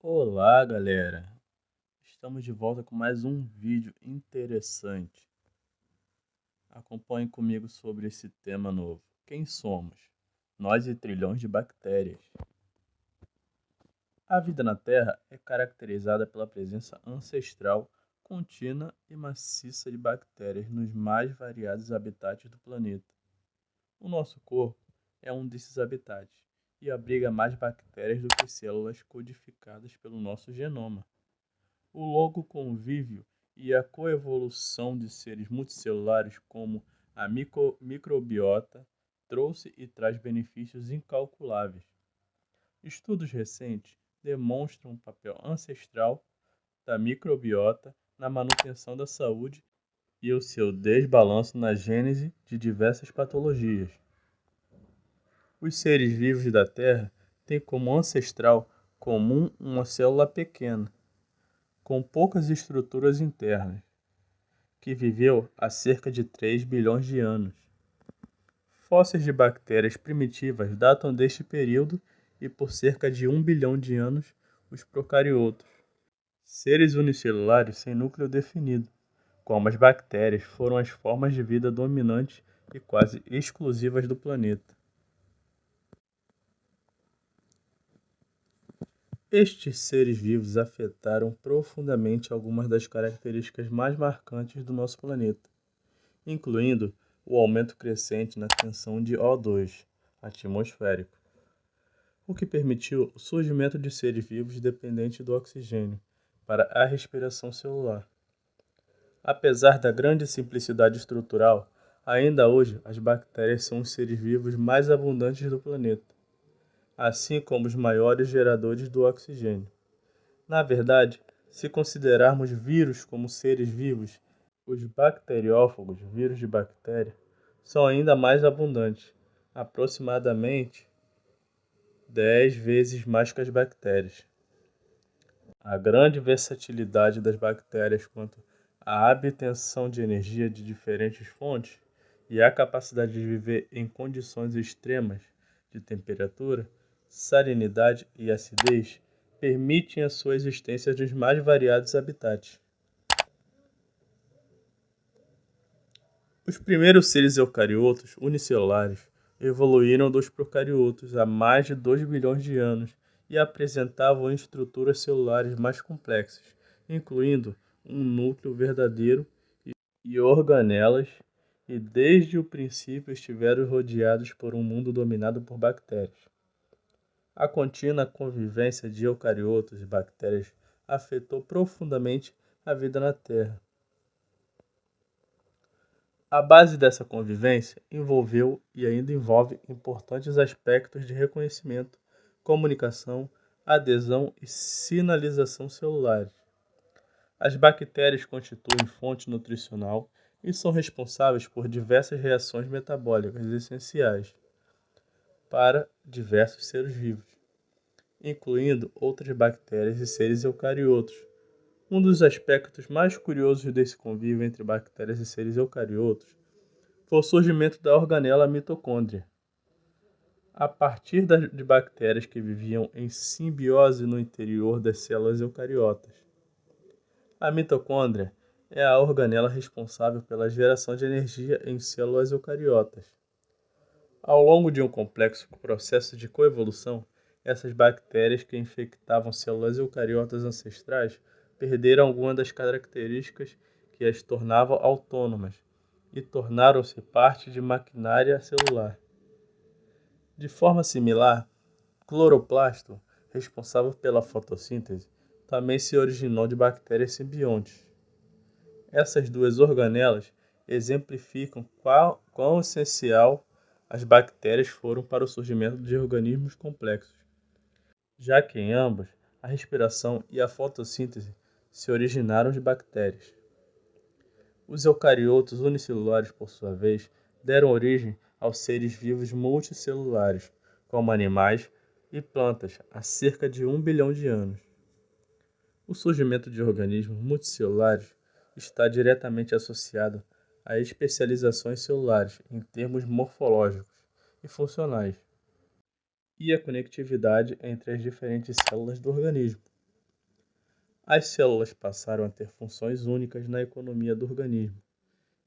Olá, galera! Estamos de volta com mais um vídeo interessante. Acompanhe comigo sobre esse tema novo. Quem somos? Nós e trilhões de bactérias. A vida na Terra é caracterizada pela presença ancestral, contínua e maciça de bactérias nos mais variados habitats do planeta. O nosso corpo é um desses habitats e abriga mais bactérias do que células codificadas pelo nosso genoma. O longo convívio e a coevolução de seres multicelulares como a microbiota trouxe e traz benefícios incalculáveis. Estudos recentes demonstram o papel ancestral da microbiota na manutenção da saúde e o seu desbalanço na gênese de diversas patologias. Os seres vivos da Terra têm como ancestral comum uma célula pequena, com poucas estruturas internas, que viveu há cerca de 3 bilhões de anos. Fósseis de bactérias primitivas datam deste período e por cerca de 1 bilhão de anos os procariotos. Seres unicelulares sem núcleo definido, como as bactérias, foram as formas de vida dominantes e quase exclusivas do planeta. Estes seres vivos afetaram profundamente algumas das características mais marcantes do nosso planeta, incluindo o aumento crescente na tensão de O2 atmosférico, o que permitiu o surgimento de seres vivos dependentes do oxigênio para a respiração celular. Apesar da grande simplicidade estrutural, ainda hoje as bactérias são os seres vivos mais abundantes do planeta, assim como os maiores geradores do oxigênio. Na verdade, se considerarmos vírus como seres vivos, os bacteriófagos, vírus de bactéria, são ainda mais abundantes, aproximadamente 10 vezes mais que as bactérias. A grande versatilidade das bactérias quanto à obtenção de energia de diferentes fontes e a capacidade de viver em condições extremas de temperatura, salinidade e acidez permitem a sua existência nos mais variados habitats. Os primeiros seres eucariotos unicelulares evoluíram dos procariotos há mais de 2 bilhões de anos e apresentavam estruturas celulares mais complexas, incluindo um núcleo verdadeiro e organelas, e desde o princípio estiveram rodeados por um mundo dominado por bactérias. A contínua convivência de eucariotos e bactérias afetou profundamente a vida na Terra. A base dessa convivência envolveu e ainda envolve importantes aspectos de reconhecimento, comunicação, adesão e sinalização celulares. As bactérias constituem fonte nutricional e são responsáveis por diversas reações metabólicas essenciais para diversos seres vivos, incluindo outras bactérias e seres eucariotos. Um dos aspectos mais curiosos desse convívio entre bactérias e seres eucariotos foi o surgimento da organela mitocôndria, a partir de bactérias que viviam em simbiose no interior das células eucariotas. A mitocôndria é a organela responsável pela geração de energia em células eucariotas. Ao longo de um complexo processo de coevolução, essas bactérias que infectavam células eucariotas ancestrais perderam algumas das características que as tornavam autônomas e tornaram-se parte de maquinária celular. De forma similar, cloroplasto, responsável pela fotossíntese, também se originou de bactérias simbiontes. Essas duas organelas exemplificam quão essencial as bactérias foram para o surgimento de organismos complexos, já que em ambas a respiração e a fotossíntese se originaram de bactérias. Os eucariotos unicelulares, por sua vez, deram origem aos seres vivos multicelulares, como animais e plantas, há cerca de 1 bilhão de anos. O surgimento de organismos multicelulares está diretamente associado a especializações celulares em termos morfológicos e funcionais, e a conectividade entre as diferentes células do organismo. As células passaram a ter funções únicas na economia do organismo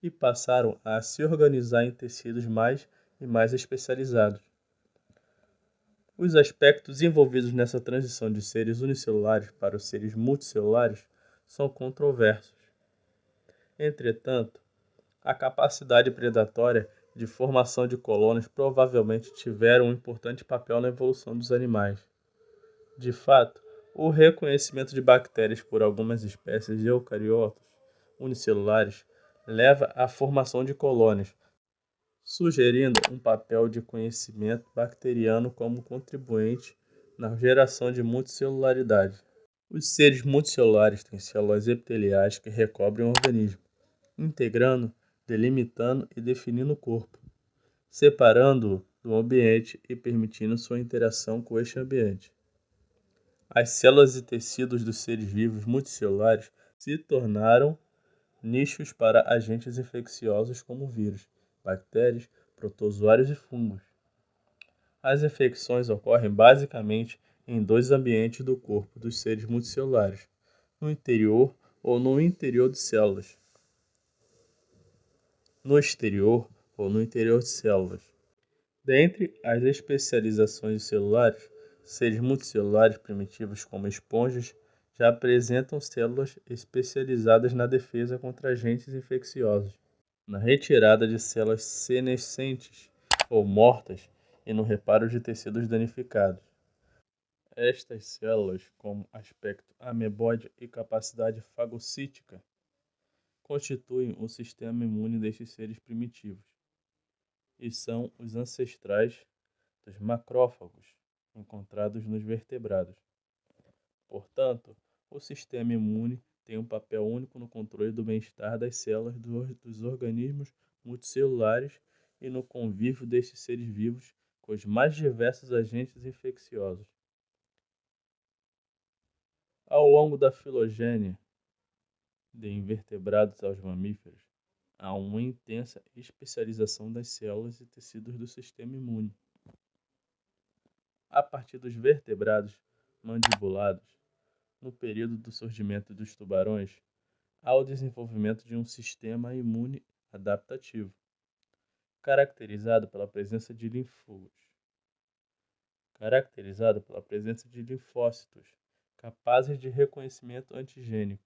e passaram a se organizar em tecidos mais e mais especializados. Os aspectos envolvidos nessa transição de seres unicelulares para os seres multicelulares são controversos. Entretanto, a capacidade predatória de formação de colônias provavelmente tiveram um importante papel na evolução dos animais. De fato, o reconhecimento de bactérias por algumas espécies de eucariotos unicelulares leva à formação de colônias, sugerindo um papel de conhecimento bacteriano como contribuinte na geração de multicelularidade. Os seres multicelulares têm células epiteliais que recobrem o organismo, integrando, delimitando e definindo o corpo, separando-o do ambiente e permitindo sua interação com este ambiente. As células e tecidos dos seres vivos multicelulares se tornaram nichos para agentes infecciosos como vírus, bactérias, protozoários e fungos. As infecções ocorrem basicamente em dois ambientes do corpo dos seres multicelulares, no interior ou no interior de células. No exterior ou no interior de células. Dentre as especializações celulares, seres multicelulares primitivos como esponjas já apresentam células especializadas na defesa contra agentes infecciosos, na retirada de células senescentes ou mortas e no reparo de tecidos danificados. Estas células, com aspecto ameboide e capacidade fagocítica, constituem o sistema imune destes seres primitivos e são os ancestrais dos macrófagos encontrados nos vertebrados. Portanto, o sistema imune tem um papel único no controle do bem-estar das células dos organismos multicelulares e no convívio destes seres vivos com os mais diversos agentes infecciosos. Ao longo da filogênia, de invertebrados aos mamíferos, há uma intensa especialização das células e tecidos do sistema imune. A partir dos vertebrados mandibulados, no período do surgimento dos tubarões, há o desenvolvimento de um sistema imune adaptativo, caracterizado pela presença de linfócitos capazes de reconhecimento antigênico,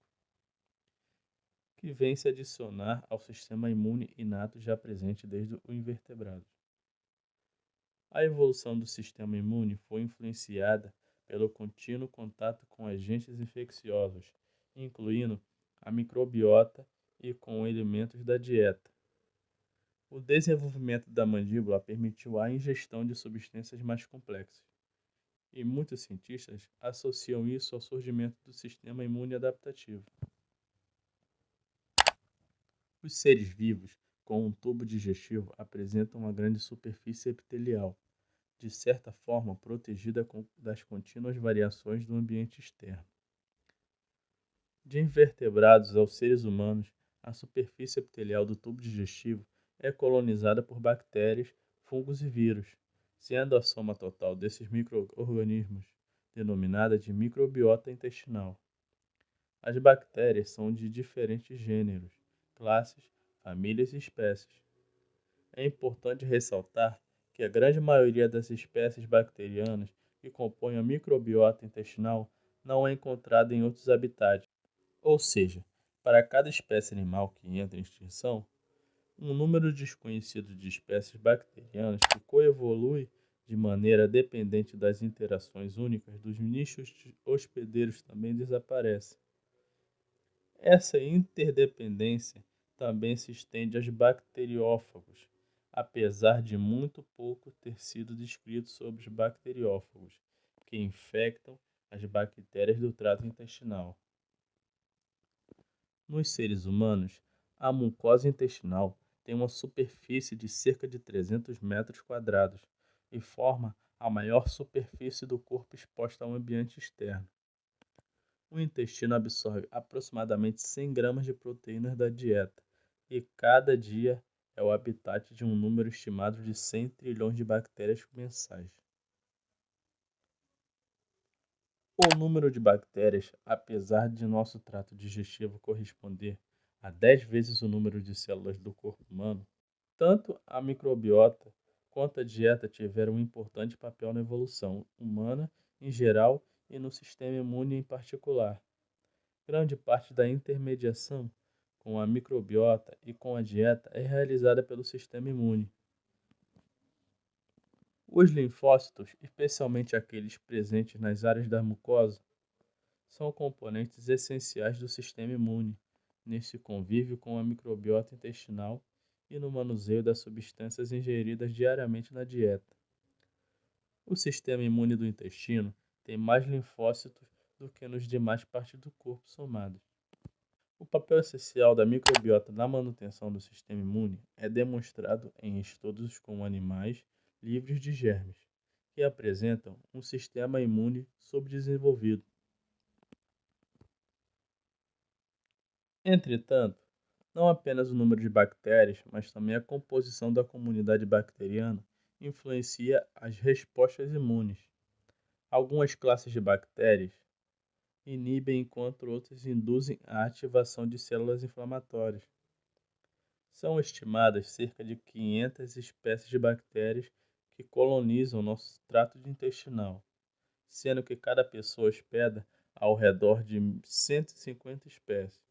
que vem se adicionar ao sistema imune inato já presente desde o invertebrado. A evolução do sistema imune foi influenciada pelo contínuo contato com agentes infecciosos, incluindo a microbiota e com elementos da dieta. O desenvolvimento da mandíbula permitiu a ingestão de substâncias mais complexas, e muitos cientistas associam isso ao surgimento do sistema imune adaptativo. Os seres vivos com um tubo digestivo apresentam uma grande superfície epitelial, de certa forma protegida das contínuas variações do ambiente externo. De invertebrados aos seres humanos, a superfície epitelial do tubo digestivo é colonizada por bactérias, fungos e vírus, sendo a soma total desses micro-organismos denominada de microbiota intestinal. As bactérias são de diferentes gêneros, classes, famílias e espécies. É importante ressaltar que a grande maioria das espécies bacterianas que compõem a microbiota intestinal não é encontrada em outros habitats. Ou seja, para cada espécie animal que entra em extinção, um número desconhecido de espécies bacterianas que coevolui de maneira dependente das interações únicas dos nichos hospedeiros também desaparece. Essa interdependência também se estende aos bacteriófagos, apesar de muito pouco ter sido descrito sobre os bacteriófagos, que infectam as bactérias do trato intestinal. Nos seres humanos, a mucosa intestinal tem uma superfície de cerca de 300 metros quadrados e forma a maior superfície do corpo exposta ao ambiente externo. O intestino absorve aproximadamente 100 gramas de proteínas da dieta e cada dia é o habitat de um número estimado de 100 trilhões de bactérias mensais. O número de bactérias, apesar de nosso trato digestivo corresponder a 10 vezes o número de células do corpo humano, tanto a microbiota quanto a dieta tiveram um importante papel na evolução humana em geral e no sistema imune em particular. Grande parte da intermediação com a microbiota e com a dieta é realizada pelo sistema imune. Os linfócitos, especialmente aqueles presentes nas áreas da mucosa, são componentes essenciais do sistema imune, nesse convívio com a microbiota intestinal e no manuseio das substâncias ingeridas diariamente na dieta. O sistema imune do intestino tem mais linfócitos do que nos demais partes do corpo somados. O papel essencial da microbiota na manutenção do sistema imune é demonstrado em estudos com animais livres de germes, que apresentam um sistema imune subdesenvolvido. Entretanto, não apenas o número de bactérias, mas também a composição da comunidade bacteriana influencia as respostas imunes. Algumas classes de bactérias inibem enquanto outras induzem a ativação de células inflamatórias. São estimadas cerca de 500 espécies de bactérias que colonizam nosso trato intestinal, sendo que cada pessoa hospeda ao redor de 150 espécies.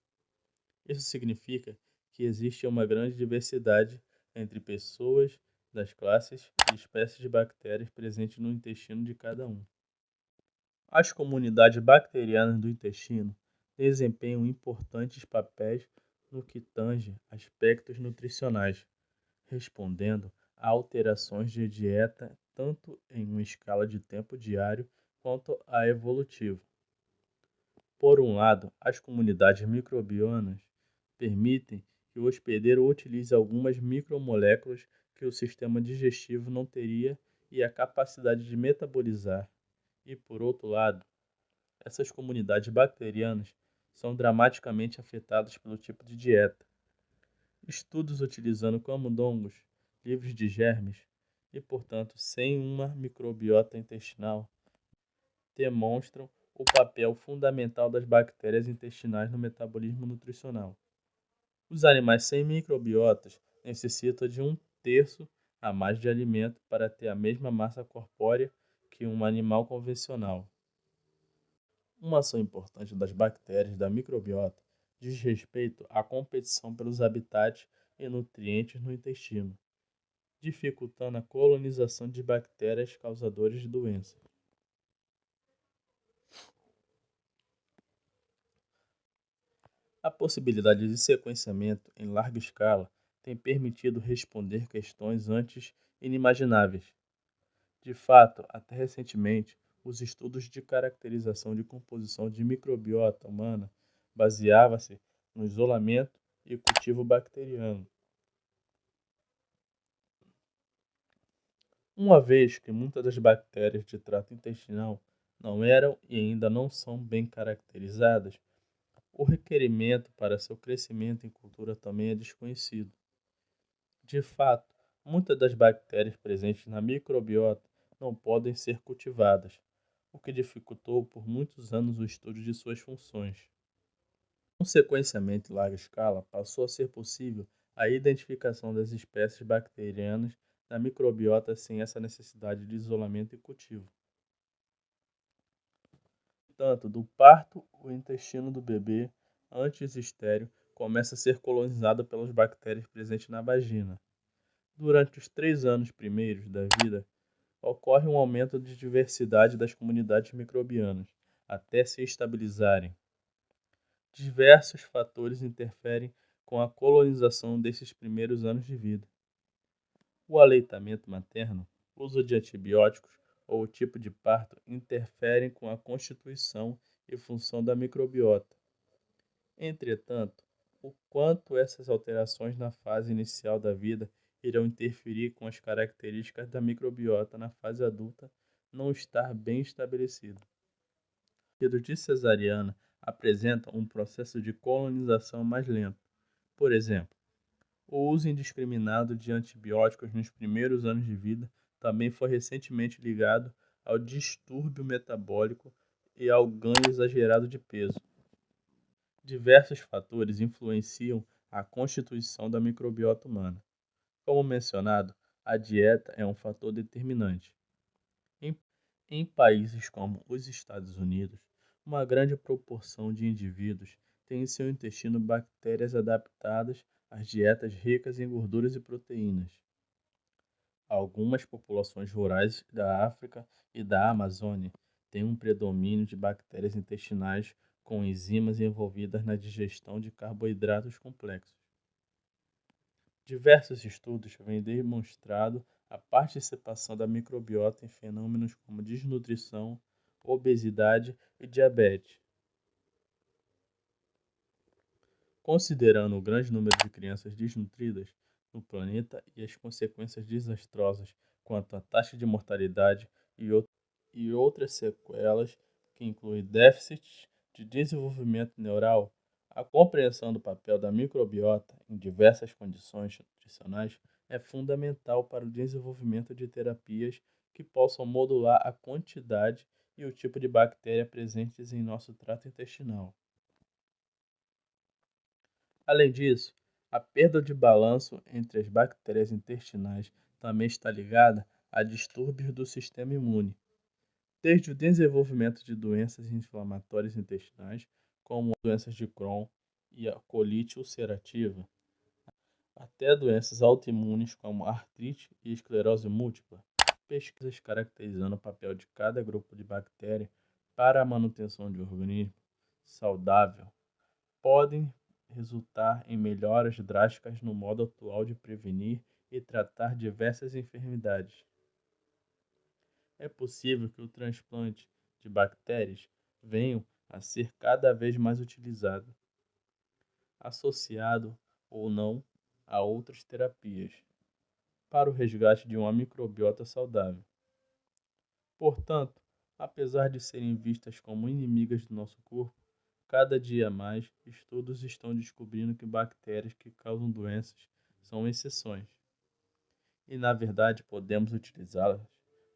Isso significa que existe uma grande diversidade entre pessoas das classes e espécies de bactérias presentes no intestino de cada um. As comunidades bacterianas do intestino desempenham importantes papéis no que tange aspectos nutricionais, respondendo a alterações de dieta tanto em uma escala de tempo diário quanto a evolutiva. Por um lado, as comunidades microbianas permitem que o hospedeiro utilize algumas micromoléculas que o sistema digestivo não teria e a capacidade de metabolizar. E, por outro lado, essas comunidades bacterianas são dramaticamente afetadas pelo tipo de dieta. Estudos utilizando camundongos livres de germes e, portanto, sem uma microbiota intestinal, demonstram o papel fundamental das bactérias intestinais no metabolismo nutricional. Os animais sem microbiotas necessitam de 1/3 a mais de alimento para ter a mesma massa corpórea que um animal convencional. Uma ação importante das bactérias da microbiota diz respeito à competição pelos habitats e nutrientes no intestino, dificultando a colonização de bactérias causadoras de doenças. A possibilidade de sequenciamento em larga escala tem permitido responder questões antes inimagináveis. De fato, até recentemente, os estudos de caracterização de composição de microbiota humana baseavam-se no isolamento e cultivo bacteriano. Uma vez que muitas das bactérias de trato intestinal não eram e ainda não são bem caracterizadas, o requerimento para seu crescimento em cultura também é desconhecido. De fato, muitas das bactérias presentes na microbiota não podem ser cultivadas, o que dificultou por muitos anos o estudo de suas funções. Com o sequenciamento em larga escala, passou a ser possível a identificação das espécies bacterianas na microbiota sem essa necessidade de isolamento e cultivo. Portanto, do parto, o intestino do bebê, antes estéril, começa a ser colonizado pelas bactérias presentes na vagina. Durante os 3 anos primeiros da vida, ocorre um aumento de diversidade das comunidades microbianas, até se estabilizarem. Diversos fatores interferem com a colonização desses primeiros anos de vida. O aleitamento materno, uso de antibióticos ou o tipo de parto interferem com a constituição e função da microbiota. Entretanto, o quanto essas alterações na fase inicial da vida irão interferir com as características da microbiota na fase adulta não está bem estabelecido. Partos de cesariana apresentam um processo de colonização mais lento. Por exemplo, o uso indiscriminado de antibióticos nos primeiros anos de vida também foi recentemente ligado ao distúrbio metabólico e ao ganho exagerado de peso. Diversos fatores influenciam a constituição da microbiota humana. Como mencionado, a dieta é um fator determinante. Em, em países como os Estados Unidos, uma grande proporção de indivíduos tem em seu intestino bactérias adaptadas às dietas ricas em gorduras e proteínas. Algumas populações rurais da África e da Amazônia têm um predomínio de bactérias intestinais com enzimas envolvidas na digestão de carboidratos complexos. Diversos estudos vêm demonstrando a participação da microbiota em fenômenos como desnutrição, obesidade e diabetes. Considerando o grande número de crianças desnutridas no planeta e as consequências desastrosas quanto à taxa de mortalidade e outras sequelas, que incluem déficits de desenvolvimento neural, a compreensão do papel da microbiota em diversas condições nutricionais é fundamental para o desenvolvimento de terapias que possam modular a quantidade e o tipo de bactéria presentes em nosso trato intestinal. Além disso, a perda de balanço entre as bactérias intestinais também está ligada a distúrbios do sistema imune, desde o desenvolvimento de doenças inflamatórias intestinais, como doenças de Crohn e a colite ulcerativa, até doenças autoimunes como artrite e esclerose múltipla. Pesquisas caracterizando o papel de cada grupo de bactéria para a manutenção de um organismo saudável podem resultar em melhoras drásticas no modo atual de prevenir e tratar diversas enfermidades. É possível que o transplante de bactérias venha a ser cada vez mais utilizado, associado ou não a outras terapias, para o resgate de uma microbiota saudável. Portanto, apesar de serem vistas como inimigas do nosso corpo, cada dia mais estudos estão descobrindo que bactérias que causam doenças são exceções. E na verdade podemos utilizá-las,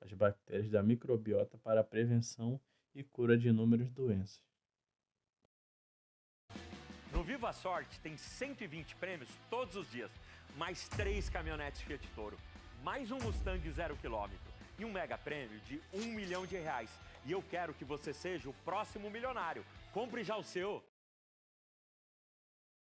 as bactérias da microbiota, para a prevenção e cura de inúmeras doenças. No Viva a Sorte tem 120 prêmios todos os dias, mais 3 caminhonetes Fiat Toro, mais um Mustang 0 km e um mega prêmio de R$ 1 milhão. E eu quero que você seja o próximo milionário. Compre já o seu!